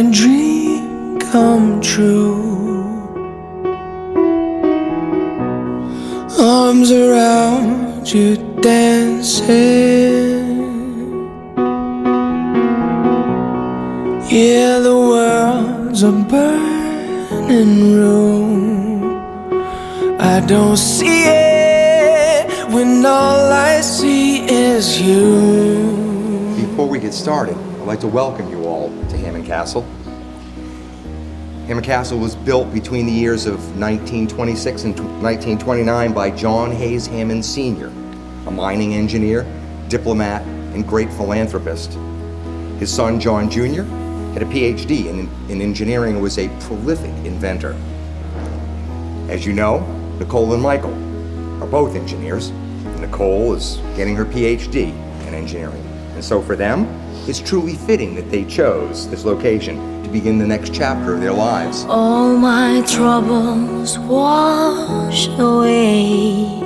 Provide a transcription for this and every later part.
a dream come true. Arms around you dancing. Yeah, the world's a burning room. I don't see it when all I see is you. Before we get started, I'd like to welcome you all to Hammond Castle. Hammond Castle was built between the years of 1926 and 1929 by John Hayes Hammond Sr., a mining engineer, diplomat, and great philanthropist. His son, John Jr., had a PhD in engineering and was a prolific inventor. As you know, Nicole and Michael are both engineers. Nicole is getting her PhD in engineering. And so for them, it's truly fitting that they chose this location to begin the next chapter of their lives. All my troubles wash away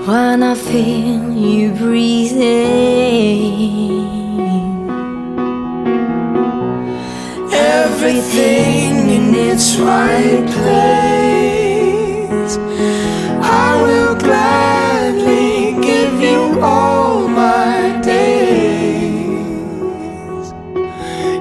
when I feel you breathing. Everything in its right place. I will gladly give you all my days.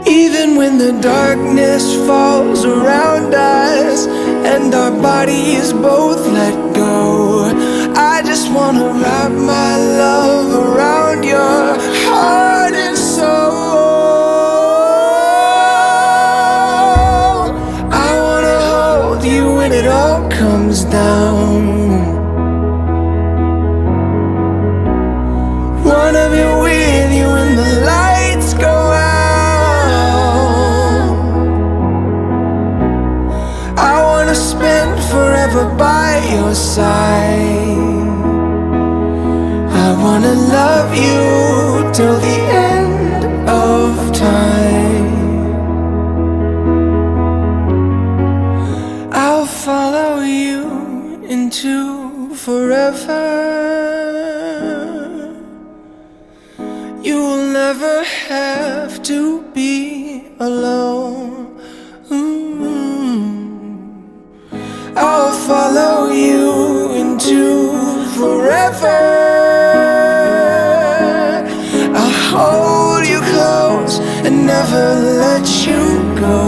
Even when the darkness falls around us and our bodies both let go, I just wanna wrap my love around your heart and soul. When it all comes down, wanna be with you when the lights go out. I wanna spend forever by your side. I wanna love you till the end of time. I'll follow you into forever. You will never have to be alone. I'll follow you into forever. I'll hold you close and never let you go.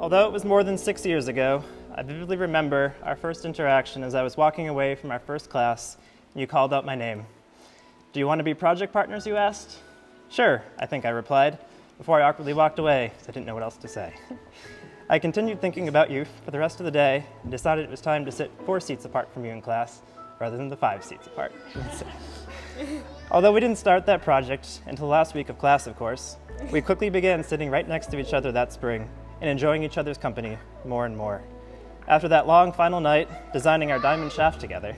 Although it was more than 6 years ago, I vividly remember our first interaction as I was walking away from our first class and you called out my name. "Do you want to be project partners?" you asked. "Sure," I think I replied, before I awkwardly walked away because I didn't know what else to say. I continued thinking about you for the rest of the day and decided it was time to sit 4 seats apart from you in class rather than the 5 seats apart. Although we didn't start that project until the last week of class, of course, we quickly began sitting right next to each other that spring and enjoying each other's company more and more. After that long final night, designing our diamond shaft together,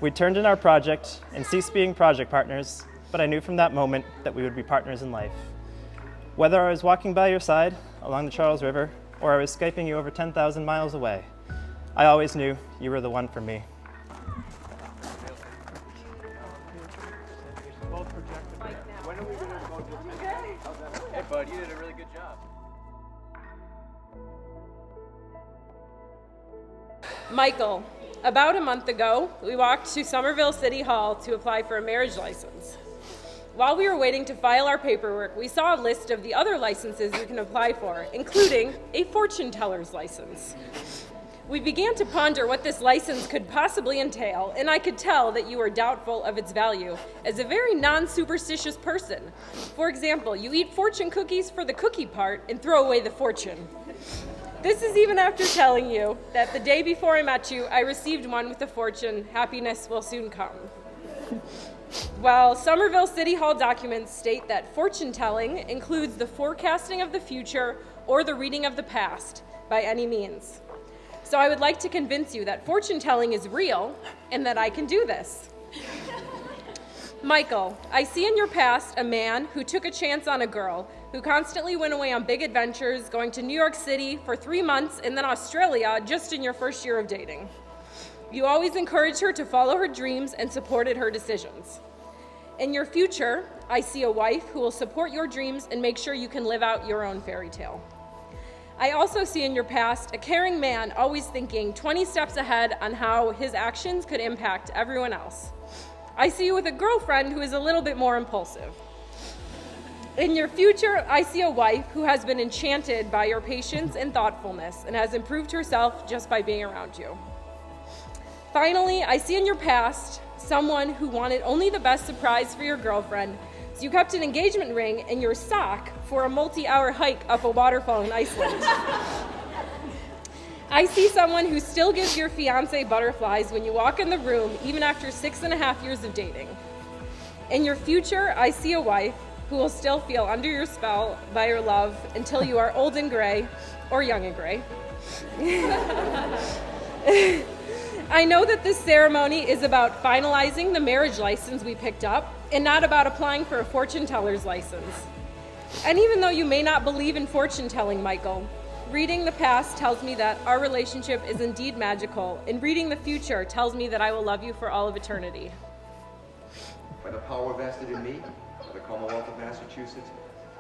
we turned in our project and ceased being project partners, but I knew from that moment that we would be partners in life. Whether I was walking by your side along the Charles River or I was Skyping you over 10,000 miles away, I always knew you were the one for me. Hey bud, you did a really good job. Michael, about a month ago, we walked to Somerville City Hall to apply for a marriage license. While we were waiting to file our paperwork, we saw a list of the other licenses you can apply for, including a fortune teller's license. We began to ponder what this license could possibly entail, and I could tell that you were doubtful of its value as a very non-superstitious person. For example, you eat fortune cookies for the cookie part and throw away the fortune. This is even after telling you that the day before I met you, I received one with the fortune, "Happiness will soon come." While Somerville City Hall documents state that fortune telling includes the forecasting of the future or the reading of the past by any means. So I would like to convince you that fortune telling is real and that I can do this. Michael, I see in your past a man who took a chance on a girl, who constantly went away on big adventures, going to New York City for 3 months and then Australia just in your first year of dating. You always encouraged her to follow her dreams and supported her decisions. In your future, I see a wife who will support your dreams and make sure you can live out your own fairy tale. I also see in your past a caring man always thinking 20 steps ahead on how his actions could impact everyone else. I see you with a girlfriend who is a little bit more impulsive. In your future, I see a wife who has been enchanted by your patience and thoughtfulness and has improved herself just by being around you. Finally, I see in your past someone who wanted only the best surprise for your girlfriend, so you kept an engagement ring in your sock for a multi-hour hike up a waterfall in Iceland. I see someone who still gives your fiance butterflies when you walk in the room, even after 6.5 years of dating. In your future, I see a wife who will still feel under your spell by your love until you are old and gray, or young and gray. I know that this ceremony is about finalizing the marriage license we picked up and not about applying for a fortune teller's license. And even though you may not believe in fortune telling, Michael, reading the past tells me that our relationship is indeed magical, and reading the future tells me that I will love you for all of eternity. By the power vested in me, by the Commonwealth of Massachusetts,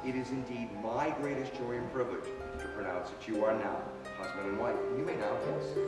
it is indeed my greatest joy and privilege to pronounce that you are now husband and wife. You may now kiss.